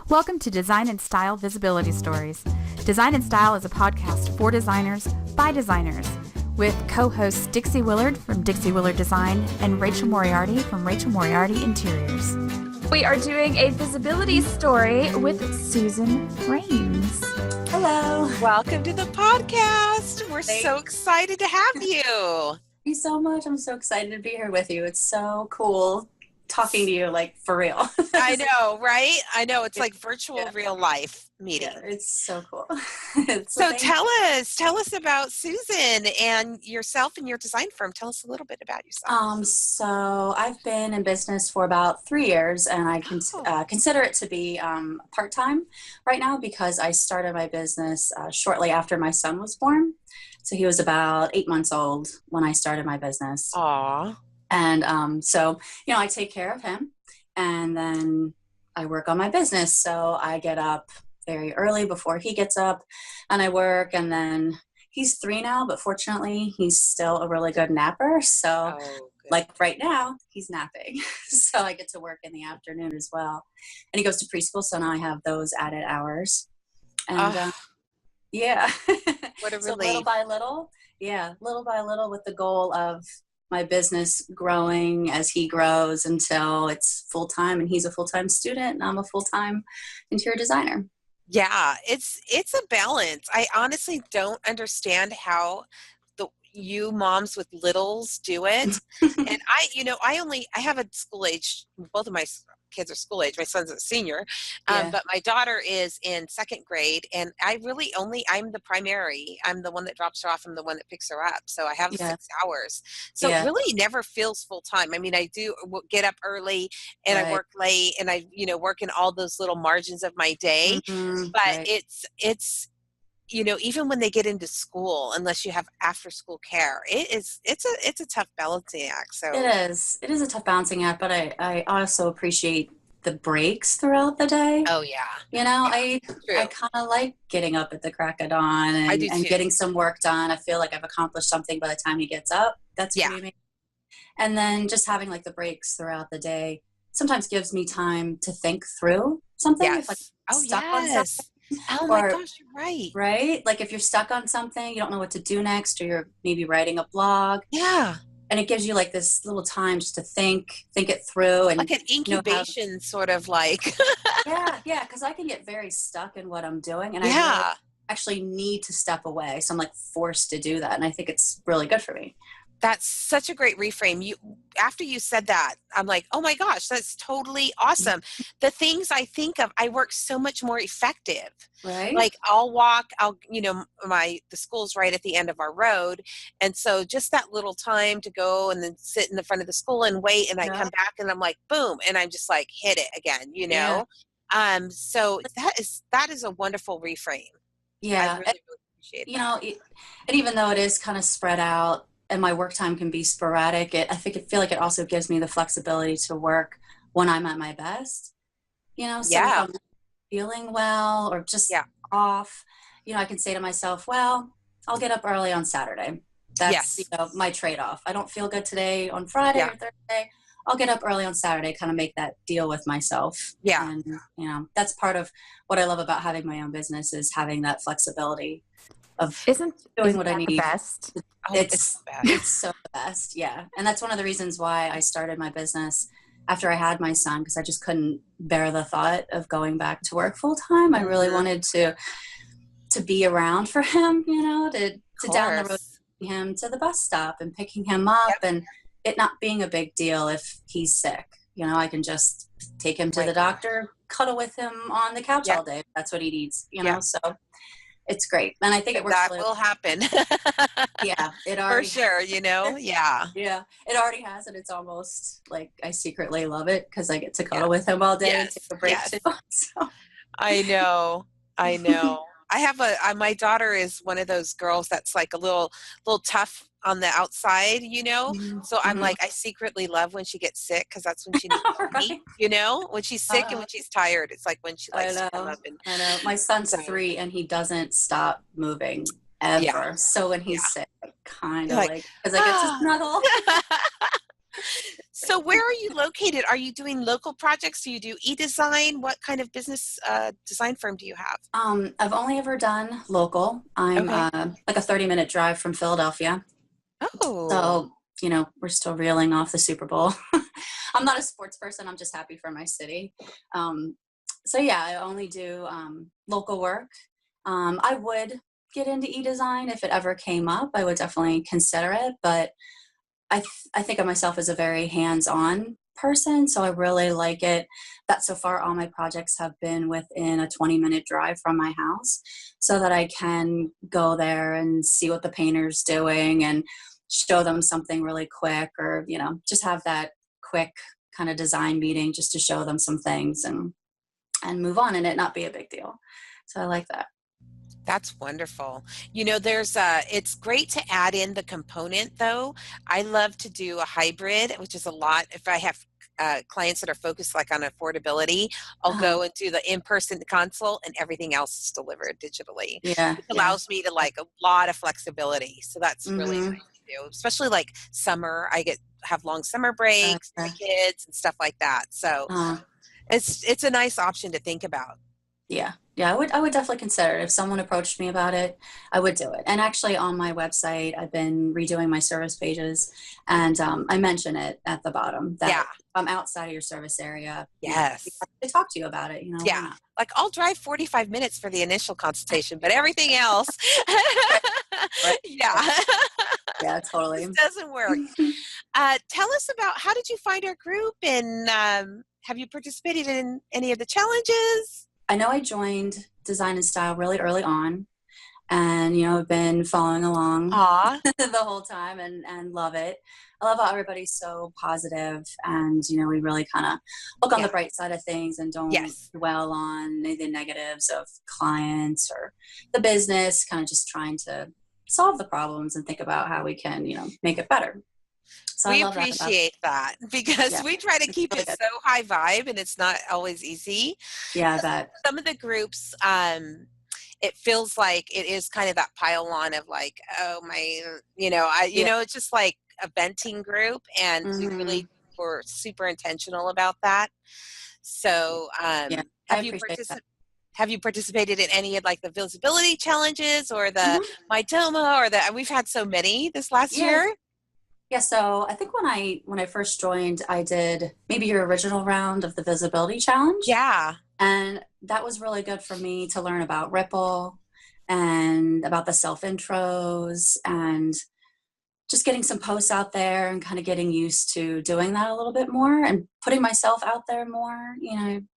Welcome to Design and Style Visibility Stories. Design and Style is a podcast for designers by designers with co-hosts Dixie Willard from Dixie Willard Design and Rachel Moriarty from Rachel Moriarty Interiors. We are doing a visibility story with Susan Rains. Hello. Welcome to the podcast. We're so excited to have you. Thank you so much. I'm so excited to be here with you. It's so cool talking to you, like, for real. I know, right? I know. It's like virtual real life meeting. Yeah, it's so cool. So tell us about Susan and yourself and your design firm. Tell us a little bit about yourself. So I've been in business for about 3 years, and I consider it to be part-time right now because I started my business shortly after my son was born. So he was about 8 months old when I started my business. Aw. And so, I take care of him, and then I work on my business. So I get up very early before he gets up, and I work, and then he's 3 now, but fortunately he's still a really good napper. So like right now he's napping. So I get to work in the afternoon as well. And he goes to preschool. So now I have those added hours. And yeah. What a So relief. little by little with the goal of my business growing as he grows until it's full-time, and he's a full-time student and I'm a full-time interior designer. Yeah, it's a balance. I honestly don't understand how you moms with littles do it. And I have a school age, both of my kids are school age. My son's a senior, but my daughter is in 2nd grade, and I'm the primary. I'm the one that drops her off. I'm the one that picks her up. So I have 6 hours. So it really never feels full time. I mean, I do get up early and I work late, and I, work in all those little margins of my day, but it's even when they get into school, unless you have after school care, it's a tough balancing act. So it is a tough balancing act, but I also appreciate the breaks throughout the day. Oh yeah. I kind of like getting up at the crack of dawn and getting some work done. I feel like I've accomplished something by the time he gets up. That's pretty amazing. And then just having like the breaks throughout the day sometimes gives me time to think through something. Yes. If I'm stuck on something. Oh my gosh, you're right. Right? Like if you're stuck on something, you don't know what to do next, or you're maybe writing a blog. Yeah. And it gives you like this little time just to think it through. And like an incubation sort of like. Yeah. Because I can get very stuck in what I'm doing. And I really actually need to step away. So I'm like forced to do that. And I think it's really good for me. That's such a great reframe. After you said that, I'm like, oh my gosh, that's totally awesome. The things I think of, I work so much more effective. Right. Like I'll walk, the school's right at the end of our road. And so just that little time to go and then sit in the front of the school and wait. And I come back and I'm like, boom. And I'm just like, hit it again, So that is a wonderful reframe. Yeah. I really appreciate it. And even though it is kind of spread out, and my work time can be sporadic, I feel like it also gives me the flexibility to work when I'm at my best. So if I'm feeling well or just off, I can say to myself, well, I'll get up early on Saturday. That's my trade-off. I don't feel good today on Friday or Thursday. I'll get up early on Saturday, kind of make that deal with myself. Yeah. And, that's part of what I love about having my own business, is having that flexibility of doing what I need. The best? It's so the best. Yeah. And that's one of the reasons why I started my business after I had my son, because I just couldn't bear the thought of going back to work full time. I really wanted to be around for him, to down the road, taking him to the bus stop and picking him up, and it not being a big deal if he's sick. I can just take him to the doctor, cuddle with him on the couch all day. That's what he needs, so it's great. And I think it works. That will happen. Yeah, it already. For sure, Yeah. Yeah, it already has, and it's almost like I secretly love it because I get to cuddle with him all day and take a break too. So. I know. I have my daughter is one of those girls that's like a little tough on the outside, So I'm like, I secretly love when she gets sick, because that's when she needs me, when she's sick and when she's tired. It's like when she likes to come up. I know. My son's 3 and he doesn't stop moving ever. So when he's sick, I kind of like, because I get to snuggle. So where are you located? Are you doing local projects? Do you do e-design? What kind of business design firm do you have? I've only ever done local. I'm Okay. like a 30-minute drive from Philadelphia. Oh, So, we're still reeling off the Super Bowl. I'm not a sports person. I'm just happy for my city. Um, so yeah, I only do local work. I would get into e-design if it ever came up. I would definitely consider it, but I think of myself as a very hands-on person, so I really like it that so far all my projects have been within a 20-minute drive from my house, so that I can go there and see what the painter's doing and show them something really quick, or just have that quick kind of design meeting just to show them some things and move on and it not be a big deal. So I like that. that's wonderful. There's it's great to add in the component though. I love to do a hybrid, which is a lot. If I have clients that are focused like on affordability, I'll Uh-huh. go and do the in-person consult and everything else is delivered digitally, Yeah, which yeah. allows me to like a lot of flexibility. So that's really Mm-hmm. nice to do, especially like summer. Have long summer breaks for the kids and stuff like that. So uh, it's a nice option to think about. Yeah, yeah, I would definitely consider it. If someone approached me about it, I would do it. And actually, on my website, I've been redoing my service pages, and I mention it at the bottom that Yeah. if I'm outside of your service area, Yes. they talk to you about it. Why Yeah. not? Like I'll drive 45 minutes for the initial consultation, but everything else, Right, right. yeah, Yeah, totally. this doesn't work. Tell us about how did you find our group and have you participated in any of the challenges? I know I joined Design and Style really early on, and I've been following along Aw, the whole time and love it. I love how everybody's so positive, and we really kind of look on the yeah, bright side of things and don't yes. dwell on the negatives of clients or the business, kind of just trying to solve the problems and think about how we can make it better. So I We love that about appreciate that because yeah, we try to it's keep really it good. so high vibe and it's not always easy. Yeah, I bet. Some of the groups, it feels like it is kind of that pile on of like, oh my, Yeah. it's just like a venting group, and we Hmm. really were super intentional about that. So, Yeah, I appreciate that. have you participated in any of like the visibility challenges or the Hmm. MyDoma or we've had so many this last Yeah. year? Yeah, so I think when I first joined, I did maybe your original round of the visibility challenge. Yeah. And that was really good for me to learn about Ripple and about the self intros and just getting some posts out there and kind of getting used to doing that a little bit more and putting myself out there more,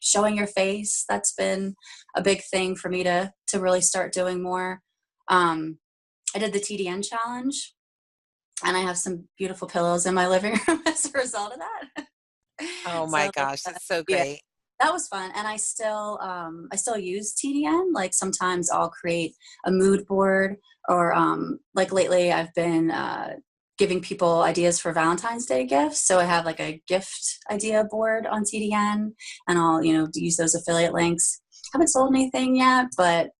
showing your face. That's been a big thing for me to really start doing more. I did the TDN challenge, and I have some beautiful pillows in my living room as a result of that. Oh my So gosh, that's so yeah, great. that was fun, and I still use TDN. Like sometimes I'll create a mood board, or like lately I've been giving people ideas for Valentine's Day gifts. So I have like a gift idea board on TDN, and I'll use those affiliate links. Haven't sold anything yet, but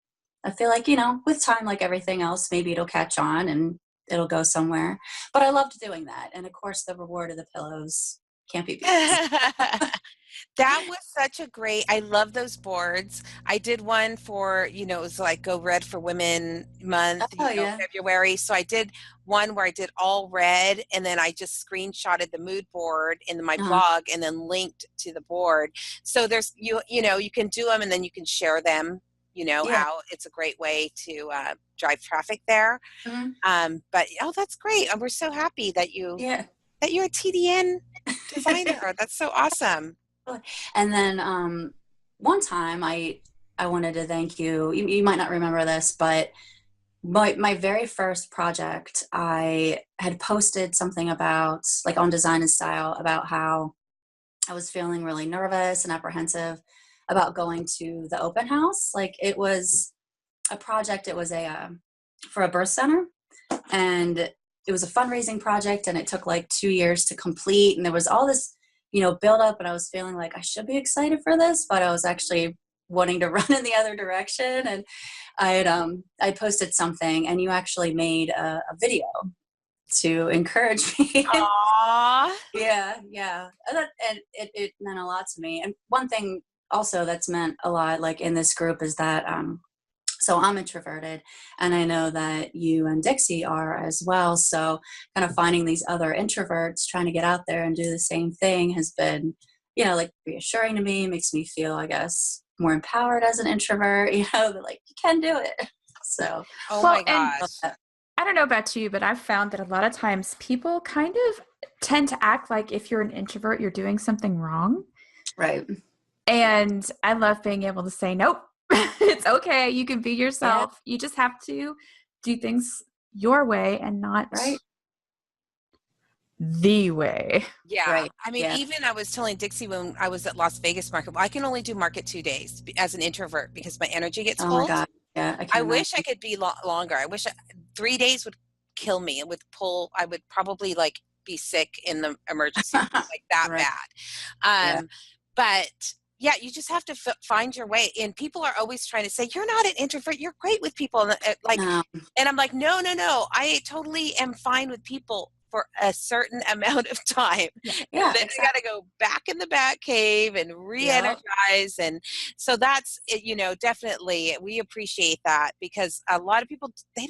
I feel like with time, like everything else, maybe it'll catch on and it'll go somewhere. But I loved doing that, and of course, the reward of the pillows can't be beat. That was such a great, I love those boards. I did one for, it was like Go Red for Women month, Oh yeah. February. So I did one where I did all red and then I just screenshotted the mood board in my Uh-huh. blog and then linked to the board. So there's, you can do them and then you can share them, Yeah. out. It's a great way to drive traffic there. Mhm. But, oh, that's great. And we're so happy Yeah. that you're a TDN designer. That's so awesome. And then one time I wanted to thank you. You might not remember this, but my very first project, I had posted something about, like, on Design and Style, about how I was feeling really nervous and apprehensive about going to the open house. Like, it was a project. It was a for a birth center, and it was a fundraising project, and it took like 2 years to complete, and there was all this build up, and I was feeling like I should be excited for this, but I was actually wanting to run in the other direction. And I posted something, and you actually made a video to encourage me. Aww. Yeah. And it meant a lot to me. And one thing also that's meant a lot, like in this group, is that so I'm introverted, and I know that you and Dixie are as well. So kind of finding these other introverts trying to get out there and do the same thing has been, like reassuring to me, makes me feel, I guess, more empowered as an introvert, that like you can do it. So, oh my gosh. I don't know about you, but I've found that a lot of times people kind of tend to act like if you're an introvert, you're doing something wrong. Right. And I love being able to say, nope, it's okay. You can be yourself. You just have to do things your way and not the way. Yeah. Right. I mean, even I was telling Dixie when I was at Las Vegas Market, I can only do market 2 days as an introvert because my energy gets pulled. Oh my God. Yeah. I wish I could be longer. I wish 3 days would kill me. It would I would probably like be sick in the emergency room, like that bad. But yeah, you just have to find your way. And people are always trying to say, you're not an introvert. You're great with people. And and I'm like, no. I totally am fine with people for a certain amount of time. Yeah, and then I got to go back in the bat cave and re-energize. And so that's, definitely we appreciate that, because a lot of people, a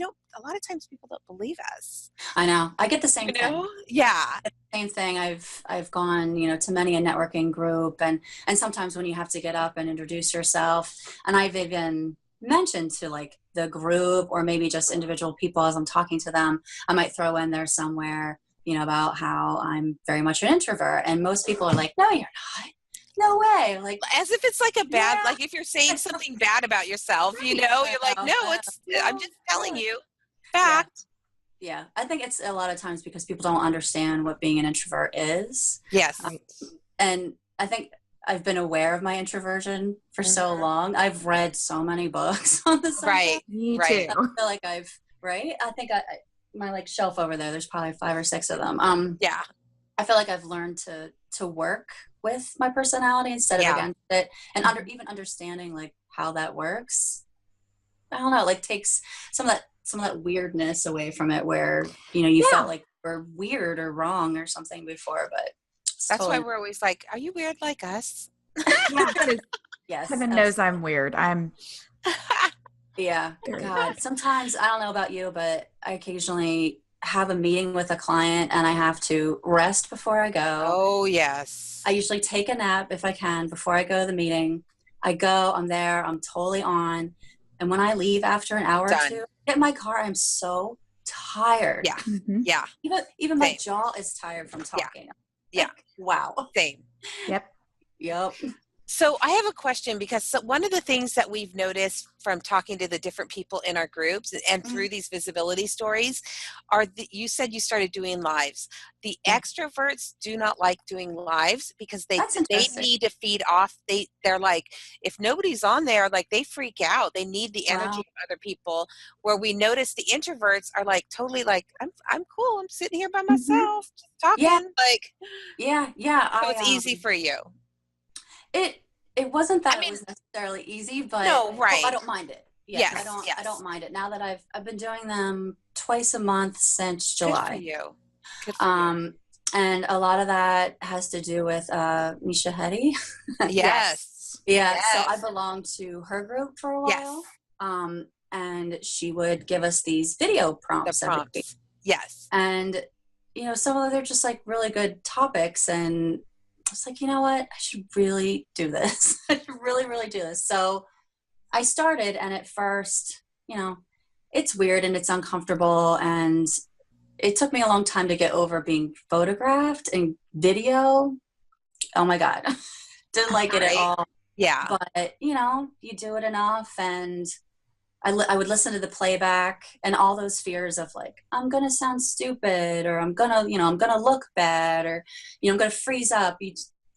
lot of times people don't believe us. I know. I get the same thing. Yeah. Same thing. I've gone, to many a networking group, and sometimes when you have to get up and introduce yourself, and I've even mentioned to like the group or maybe just individual people as I'm talking to them, I might throw in there somewhere, about how I'm very much an introvert, and most people are like, no, you're not. No way. Like, as if it's like a bad, like if you're saying something bad about yourself, you're like, no, I'm just telling you fact. Yeah. I think it's a lot of times because people don't understand what being an introvert is. Yes. And I think I've been aware of my introversion for so long. I've read so many books on the subject. Me too. I feel like I think my like shelf over there's probably 5 or 6 of them. Yeah. I feel like I've learned to work with my personality instead of against it, and even understanding like how that works. I don't know, like takes some of that weirdness away from it, where you felt like we're weird or wrong or something before, but that's why we're always like, are you weird like us? Yes. Heaven knows I'm weird. Yeah. God, sometimes, I don't know about you, but I occasionally have a meeting with a client and I have to rest before I go. Oh, yes. I usually take a nap if I can before I go to the meeting. I go, I'm there, I'm totally on. And when I leave after an hour or two, get in my car, I'm so tired. Yeah. Yeah. Even my jaw is tired from talking. Yeah. Wow. Same. Yep. So I have a question, because one of the things that we've noticed from talking to the different people in our groups and through these visibility stories are you said you started doing lives. The extroverts do not like doing lives because they need to feed off. They're like, if nobody's on there, like they freak out. They need the energy of other people, where we notice the introverts are like totally like, I'm cool. I'm sitting here by myself just talking. Yeah. Like, So it's easy for you. It wasn't that it was necessarily easy, but I don't mind it. Yes. I don't mind it. Now that I've been doing them twice a month since July. Good for you. And a lot of that has to do with Misha Hetty. Yes. So I belonged to her group for a while. And she would give us these video prompts every week. Yes. And some of them are just like really good topics, and I was like, you know what? I should really do this. I should really, really do this. So I started, and at first, it's weird and it's uncomfortable, and it took me a long time to get over being photographed and video. Oh my God. Didn't like it at all. Yeah. But, you do it enough, and I would listen to the playback, and all those fears of like, I'm going to sound stupid, or I'm going to look bad, or, I'm going to freeze up.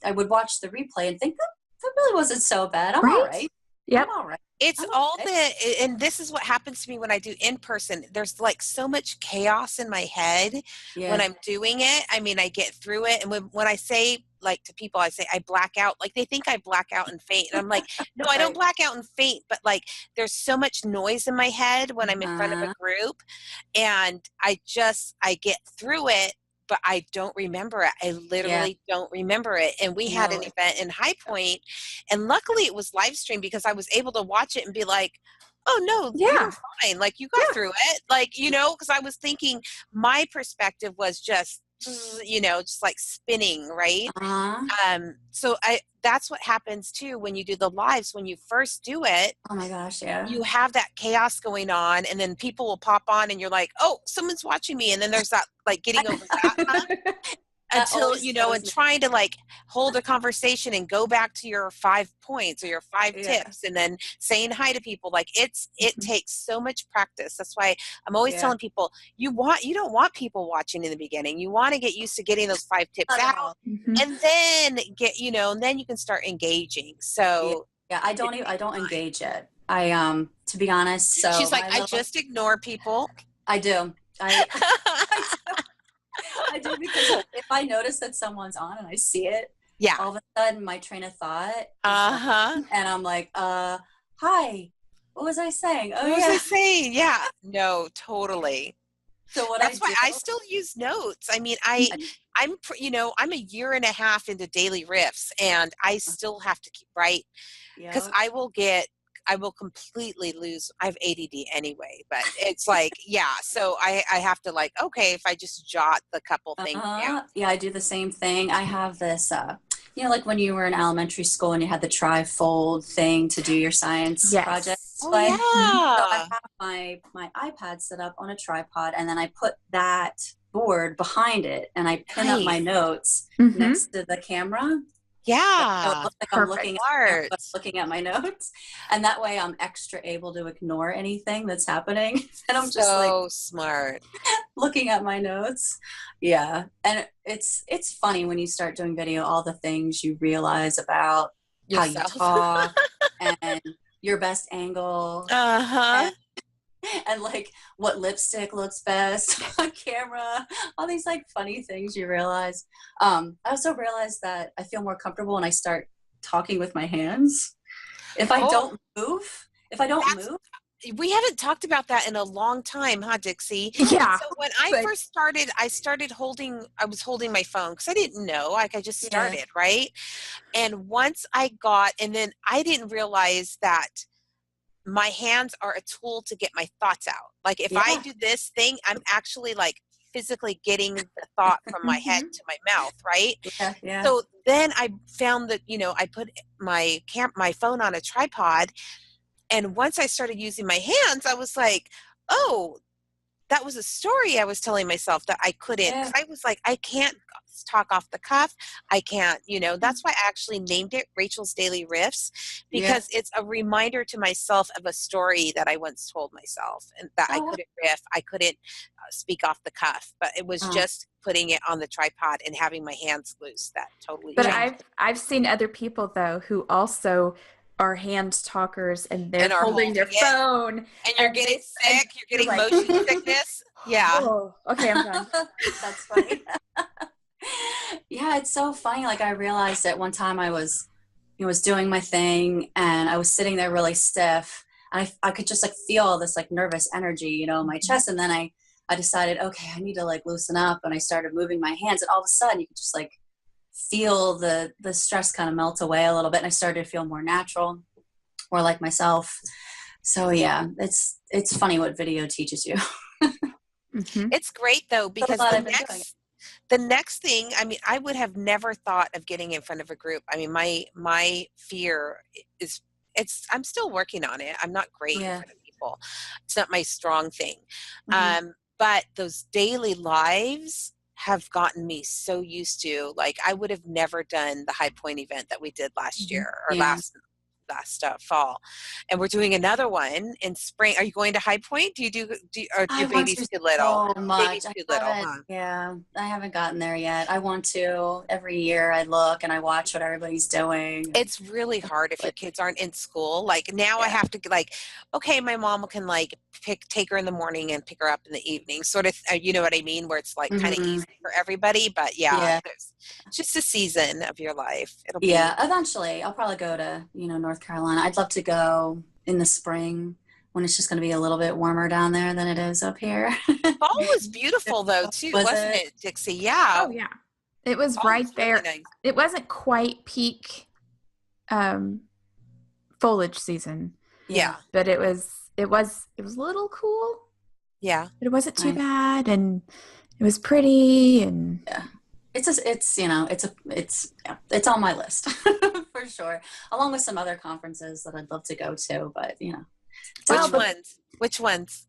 I would watch the replay and think that really wasn't so bad. I'm all right. Yep. I'm all right. It's all and this is what happens to me when I do in person. There's like so much chaos in my head when I'm doing it. I mean, I get through it. And when I say like to people, I say I black out. Like they think I black out and faint. And I'm like, no, I don't black out and faint. But like there's so much noise in my head when I'm in front of a group, and I get through it, but I don't remember it. I literally don't remember it. And we had an event in High Point, and luckily it was live streamed because I was able to watch it and be like, oh no, you're fine. Like you got through it. Like, you know, because I was thinking my perspective was just, you know, just like spinning, right? So that's what happens too when you do the lives. When you first do it, oh my gosh, yeah, you have that chaos going on, and then people will pop on and you're like, oh, someone's watching me, and then there's that like getting over that until, you know, and trying to like hold a conversation and go back to your 5 points or your 5 tips, and then saying hi to people. Like it takes so much practice. That's why I'm always telling people, you don't want people watching in the beginning. You want to get used to getting those 5 tips out, and then and then you can start engaging. So I don't engage it. I to be honest, so she's like, I just ignore people. I do. I do, because if I notice that someone's on and I see it, all of a sudden my train of thought, and I'm like, hi, what was I saying? Oh, what was I saying? Yeah, no, totally. So that's why I still use notes. I mean, I'm a year and a half into daily riffs, and I still have to keep write because I will completely lose. I have ADD anyway, but it's like, so I have to like, okay, if I just jot the couple things down. Yeah, I do the same thing. I have this, like when you were in elementary school and you had the tri-fold thing to do your science projects. Oh, So I have my iPad set up on a tripod, and then I put that board behind it, and I pin up my notes next to the camera. Yeah. So it looks like I'm looking at my notes. And that way I'm extra able to ignore anything that's happening. And I'm just like smart looking at my notes. Yeah. And it's funny when you start doing video, all the things you realize about yourself. How you talk and your best angle. And like what lipstick looks best on camera, all these like funny things you realize. I also realized that I feel more comfortable when I start talking with my hands. If I don't move, we haven't talked about that in a long time, huh, Dixie? Yeah. So when I first started, I was holding my phone because I didn't know, like I just started, right? And once and then I didn't realize that my hands are a tool to get my thoughts out. Like if I do this thing, I'm actually like physically getting the thought from my head to my mouth, right? Yeah. So then I found that, I put my phone on a tripod, and once I started using my hands, I was like, oh, that was a story I was telling myself that I couldn't. 'Cause I was like, I can't talk off the cuff. I can't, that's why I actually named it Rachel's Daily Riffs, because it's a reminder to myself of a story that I once told myself, and that I couldn't riff. I couldn't speak off the cuff, but it was just putting it on the tripod and having my hands loose that totally changed. I've seen other people though who also are hand talkers, and they're holding their phone, and you're getting sick, you're getting motion sickness. Yeah. Oh, okay, I'm done. That's funny. Yeah, it's so funny. Like I realized that one time I was doing my thing, and I was sitting there really stiff, and I could just like feel this like nervous energy, in my chest. And then I decided, okay, I need to like loosen up, and I started moving my hands, and all of a sudden you could just like feel the stress kind of melt away a little bit, and I started to feel more natural, more like myself. So yeah, it's funny what video teaches you. It's great though, because the next thing, I mean, I would have never thought of getting in front of a group. I mean, my fear is, I'm still working on it. I'm not great in front of people. It's not my strong thing. But those daily lives have gotten me so used to, like, I would have never done the High Point event that we did last year or last fall, and we're doing another one in spring. Are you going to High Point? Or your baby's too little? So much. Yeah, I haven't gotten there yet. I want to. Every year I look and I watch what everybody's doing. It's really hard if your kids aren't in school. Like now I have to like, okay, my mom can like take her in the morning and pick her up in the evening, sort of, you know what I mean? Where it's like kind of easy for everybody, but yeah, it's just a season of your life. It'll be. Eventually I'll probably go to, North Carolina. I'd love to go in the spring when it's just going to be a little bit warmer down there than it is up here. Fall was beautiful though too, wasn't it, Dixie? Yeah. Oh yeah. It was Fall right was there. really nice. It wasn't quite peak foliage season. Yeah. But it was a little cool. Yeah. But it wasn't too bad, and it was pretty, and it's on my list for sure, along with some other conferences that I'd love to go to, but Which ones?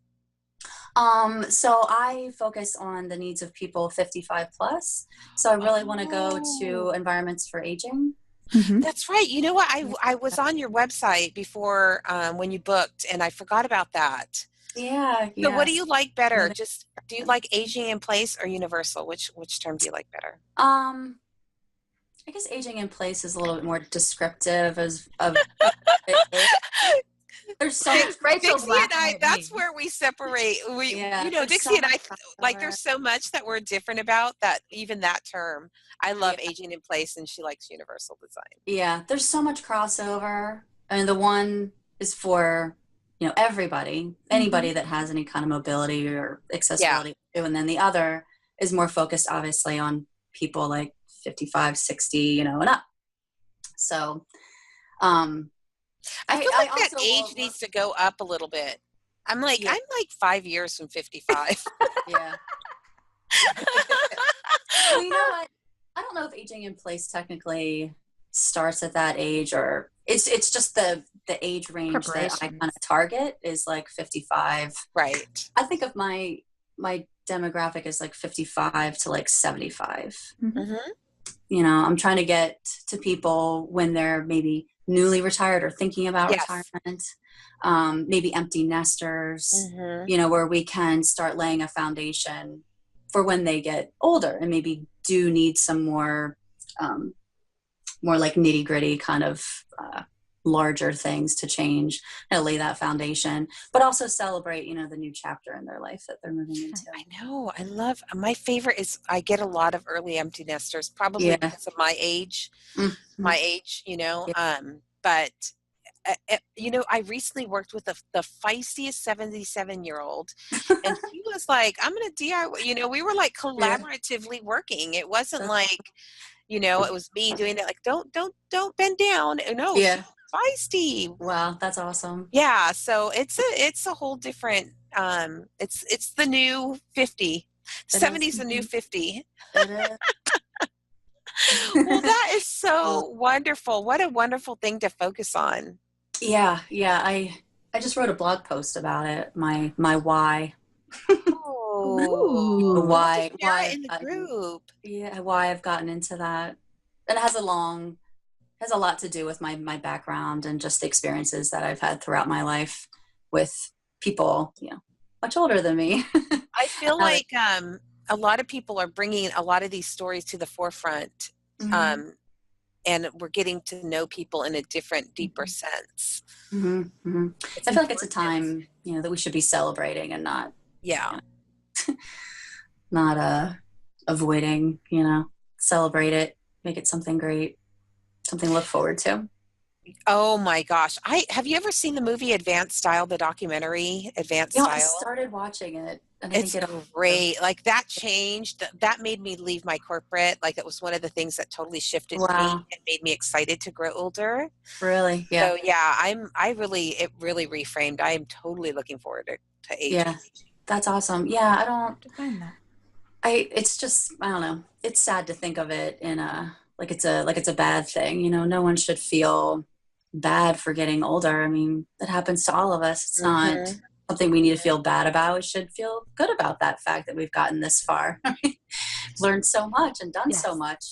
So I focus on the needs of people 55 plus. So I really want to go to environments for aging. Mm-hmm. That's right. You know what? I was on your website before when you booked, and I forgot about that. Yeah. So what do you like better? Do you like aging in place or universal? Which term do you like better? I guess aging in place is a little bit more descriptive of there's so much. Dixie and I, that's where we separate. Dixie and I, like, there's so much that we're different about that even that term. I love aging in place, and she likes universal design. Yeah, there's so much crossover. And the one is for, everybody, anybody that has any kind of mobility or accessibility. Yeah. And then the other is more focused, obviously, on people like 55, 60, and up. So, I feel like that age needs to go up a little bit. I'm like 5 years from 55. Yeah. Well, you know what? I don't know if aging in place technically starts at that age, or it's just the age range that I kind of target is like 55. Right. I think of my demographic is like 55 to like 75. Mm-hmm. I'm trying to get to people when they're maybe newly retired or thinking about retirement, maybe empty nesters, where we can start laying a foundation for when they get older and maybe do need some more like nitty gritty kind of larger things to change and lay that foundation, but also celebrate, the new chapter in their life that they're moving into. I know. I love, my favorite is I get a lot of early empty nesters, probably because of my age, but I recently worked with the feistiest 77-year-old, and she was like, I'm going to DIY, we were like collaboratively working. It wasn't like, it was me doing it. Like, don't bend down. No, she's feisty. Wow. That's awesome. Yeah. So it's a whole different, it's the new 50. 70's the new 50. It is. Well, that is so wonderful. What a wonderful thing to focus on. Yeah. I just wrote a blog post about it. My why. Oh, why in the group? Why I've gotten into that. And it has a lot to do with my background and just the experiences that I've had throughout my life with people, much older than me. I feel like a lot of people are bringing a lot of these stories to the forefront, and we're getting to know people in a different, deeper sense. Mm-hmm. Mm-hmm. I feel like it's a time, that we should be celebrating and not, not avoiding. Celebrate it, make it something great, something to look forward to. Oh my gosh. Have you ever seen the movie Advanced Style, the documentary Advanced Style? I started watching it. And it's great. Like, that changed. That made me leave my corporate. Like, it was one of the things that totally shifted me and made me excited to grow older. Really? Yeah. So yeah, it really reframed. I am totally looking forward to aging. Yeah. That's awesome. Yeah. I don't define that. It's just, I don't know. It's sad to think of it in like it's a bad thing. No one should feel bad for getting older. I mean, that happens to all of us. It's not something we need to feel bad about. We should feel good about that fact that we've gotten this far. Learned so much and done so much,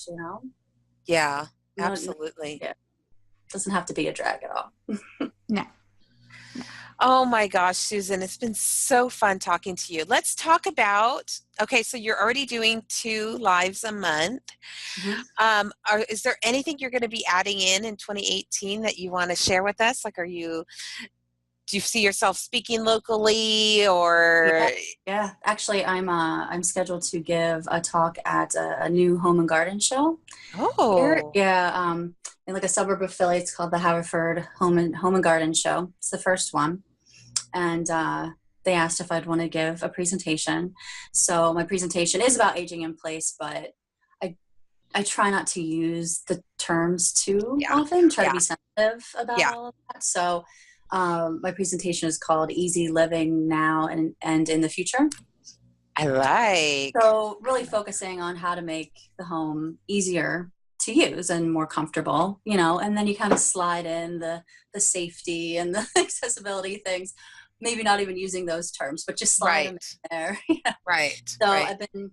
Yeah, absolutely. It doesn't have to be a drag at all. No. Oh my gosh, Susan, it's been so fun talking to you. Let's talk about, so you're already doing 2 lives a month. Mm-hmm. Is there anything you're going to be adding in 2018 that you want to share with us? Like, are you do you see yourself speaking locally or? Yeah. Actually, I'm scheduled to give a talk at a new home and garden show here. Oh, Yeah. In like a suburb of Philly. It's called the Haverford Home and Garden Show. It's the first one. And they asked if I'd want to give a presentation. So my presentation is about aging in place, but I try not to use the terms too often, try to be sensitive about all of that. So my presentation is called Easy Living Now and in the Future. I like. So really focusing on how to make the home easier to use and more comfortable, and then you kind of slide in the safety and the accessibility things, maybe not even using those terms, but just slide them in there. Right. So I've been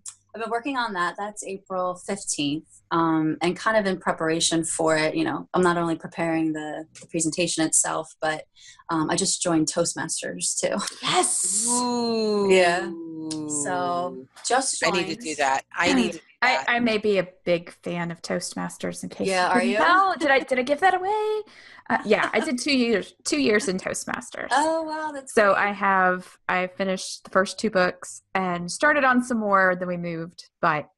working on that. That's April 15th. And kind of in preparation for it, I'm not only preparing the presentation itself, but I just joined Toastmasters too. Yes. Ooh. Yeah. So just joined. I need to do that. I may be a big fan of Toastmasters in case you are you? know. Did I give that away? Yeah, I did 2 years in Toastmasters. Oh wow, that's so great. I finished the first 2 books and started on some more, then we moved, but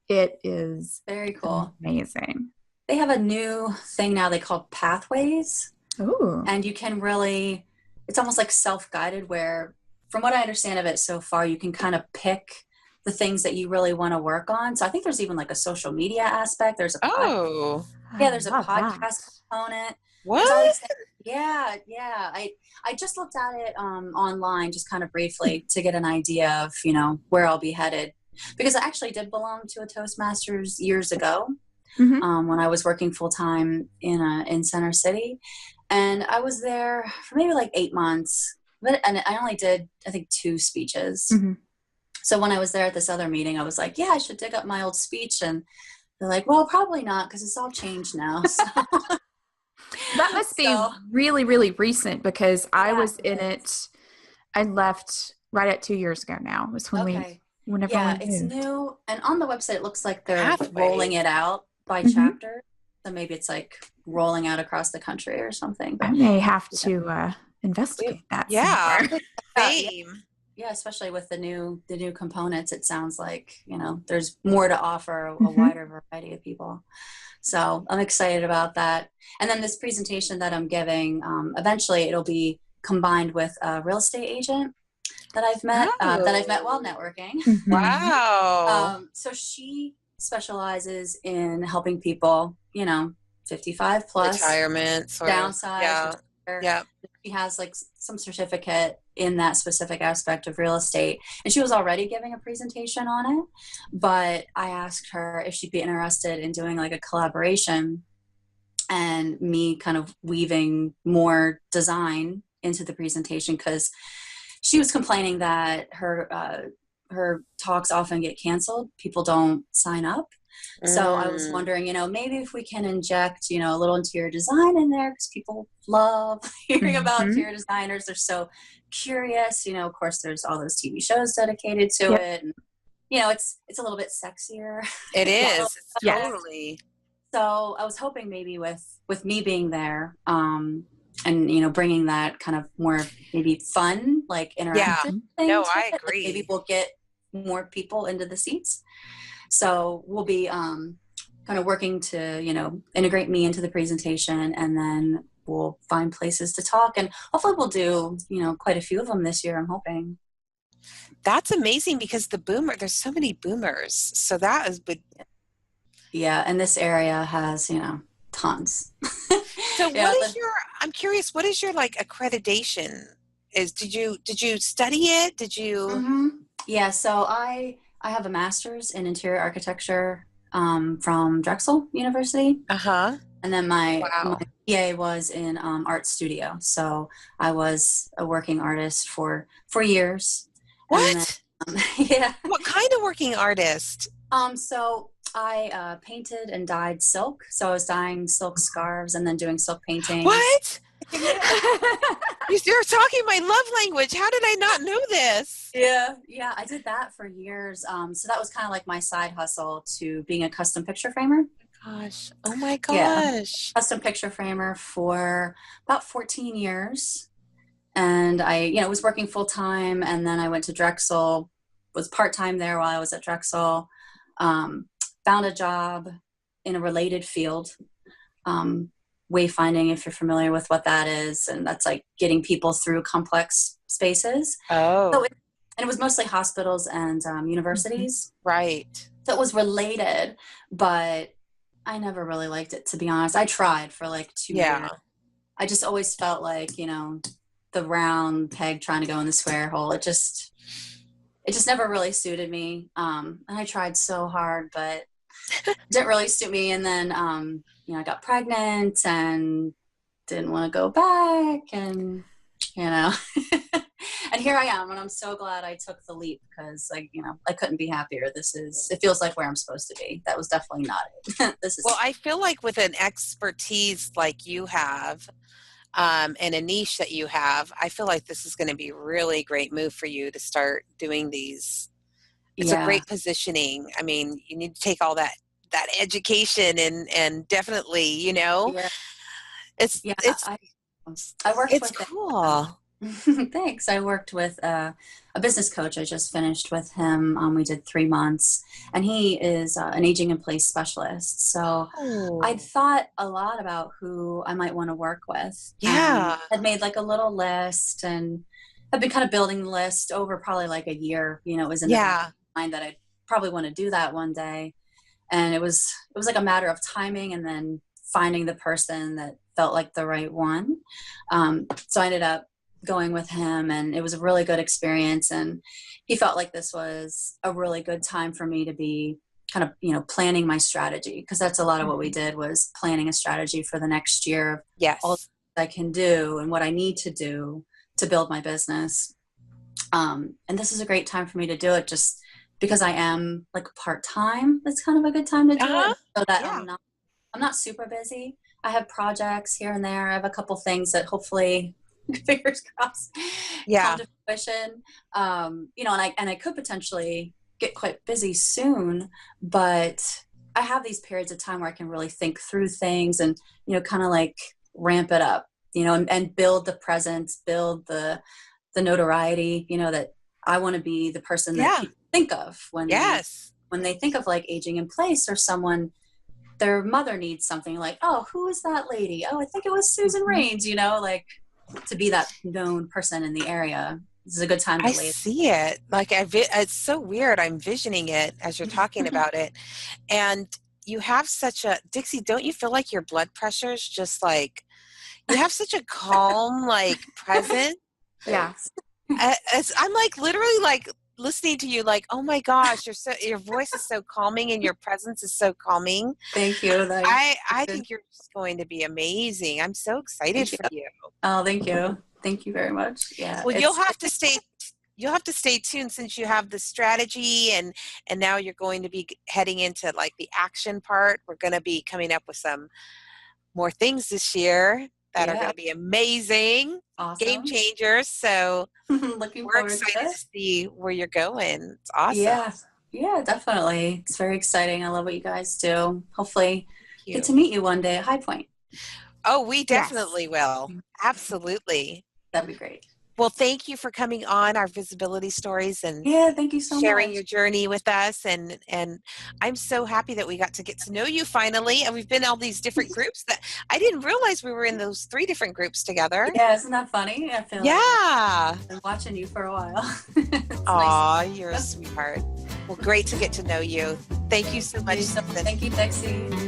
it is very cool. Amazing. They have a new thing now they call Pathways. Ooh. And you can really, it's almost like self-guided where, from what I understand of it so far, you can kind of pick the things that you really want to work on. So I think there's even like a social media aspect. There's a there's a podcast component. What? Yeah. I just looked at it online, just kind of briefly to get an idea of where I'll be headed, because I actually did belong to a Toastmasters years ago when I was working full time in Center City, and I was there for maybe like 8 months. And I only did, I think, 2 speeches. Mm-hmm. So when I was there at this other meeting, I was like, yeah, I should dig up my old speech. And they're like, well, probably not, because it's all changed now. So. That must be really, really recent, because I was in it. I left right at 2 years ago now. It was when we moved. It's new. And on the website, it looks like they're rolling it out by chapter. So maybe it's like rolling out across the country or something. But I may have to investigate that. Yeah. Yeah, especially with the new components, it sounds like, there's more to offer a wider variety of people. So I'm excited about that. And then this presentation that I'm giving, eventually it'll be combined with a real estate agent that I've met while networking. Mm-hmm. Wow. So she specializes in helping people, 55 plus, retirement, downsize. Yeah. She has like some certificate in that specific aspect of real estate, and she was already giving a presentation on it, but I asked her if she'd be interested in doing like a collaboration and me kind of weaving more design into the presentation, because she was complaining that her talks often get canceled. People don't sign up. So I was wondering, maybe if we can inject, a little interior design in there, because people love hearing about interior designers. They're so curious. Of course, there's all those TV shows dedicated to it. And, it's a little bit sexier. It is. Totally. So I was hoping maybe with me being there and, bringing that kind of more maybe fun, like interactive thing. No, I agree. Maybe we'll get more people into the seats. So we'll be kind of working to, integrate me into the presentation, and then we'll find places to talk, and hopefully we'll do, quite a few of them this year, I'm hoping. That's amazing, because there's so many boomers. So that is good. Yeah. And this area has, tons. So I'm curious, what is your like accreditation? Did you study it? Did you? Yeah. So I have a master's in interior architecture from Drexel University. And then my PA was in art studio. So I was a working artist for years. What? Then, yeah. What kind of working artist? So I painted and dyed silk. So I was dyeing silk scarves and then doing silk painting. What? You're talking my love language. How did I not know this? Yeah, I did that for years. So that was kind of like my side hustle to being a custom picture framer. Gosh. Oh my gosh. Yeah. Custom picture framer for about 14 years. And I, was working full time, and then I went to Drexel, was part-time there while I was at Drexel, found a job in a related field, wayfinding, if you're familiar with what that is. And that's like getting people through complex spaces. Oh. And it was mostly hospitals and universities. Right. So it was related, but I never really liked it, to be honest. I tried for like 2 years. I just always felt like, the round peg trying to go in the square hole. It just never really suited me. And I tried so hard, but it didn't really suit me. And then, I got pregnant and didn't want to go back, and, and here I am, and I'm so glad I took the leap, because I couldn't be happier. It feels like where I'm supposed to be. That was definitely not it. Well, I feel like with an expertise like you have, and a niche that you have, I feel like this is going to be a really great move for you to start doing these. It's a great positioning. I mean, you need to take all that education and definitely, it's I worked it's with cool. Thanks. I worked with a business coach. I just finished with him. We did 3 months, and he is an aging in place specialist. So I'd thought a lot about who I might want to work with. Yeah. I'd made like a little list, and I've been kind of building the list over probably like a year. It was in my mind that I'd probably want to do that one day. And it was like a matter of timing, and then finding the person that felt like the right one. So I ended up going with him, and it was a really good experience. And he felt like this was a really good time for me to be kind of, planning my strategy, because that's a lot of what we did, was planning a strategy for the next year of all I can do and what I need to do to build my business. And this is a great time for me to do it, just because I am like part-time. It's kind of a good time to do it, so that I'm not super busy. I have projects here and there. I have a couple things that hopefully, fingers crossed, come to fruition. And I could potentially get quite busy soon, but I have these periods of time where I can really think through things and, kind of like ramp it up, and build the presence, build the notoriety, that I want to be the person that people think of when they think of like aging in place, or someone, their mother needs something, like, oh, who is that lady? Oh, I think it was Susan Rains, like, to be that known person in the area. This is a good time to see it. Like, it's so weird. I'm visioning it as you're talking about it. And you have such a, Dixie, don't you feel like your blood pressure is just like, you have such a calm, like, presence? Yes. I'm like literally like listening to you, like, oh my gosh, your voice is so calming, and your presence is so calming. Thank you. I think you're just going to be amazing. I'm so excited for you. Oh, thank you. Thank you very much. Yeah. Well, you'll have to stay tuned, since you have the strategy, and now you're going to be heading into like the action part. We're going to be coming up with some more things this year that are going to be amazing. Awesome. Game changers. So we're excited to see where you're going. It's awesome. Yeah, definitely. It's very exciting. I love what you guys do. Hopefully get to meet you one day at High Point. Oh, we definitely will. Absolutely. That'd be great. Well, thank you for coming on our Visibility Stories, and thank you so much. Sharing your journey with us. And I'm so happy that we got to get to know you finally. And we've been in all these different groups that I didn't realize we were in those 3 different groups together. Yeah, isn't that funny? I feel like I've been watching you for a while. Aw, nice. You're a sweetheart. Well, great to get to know you. Thank you so much. Thank you, Dixie.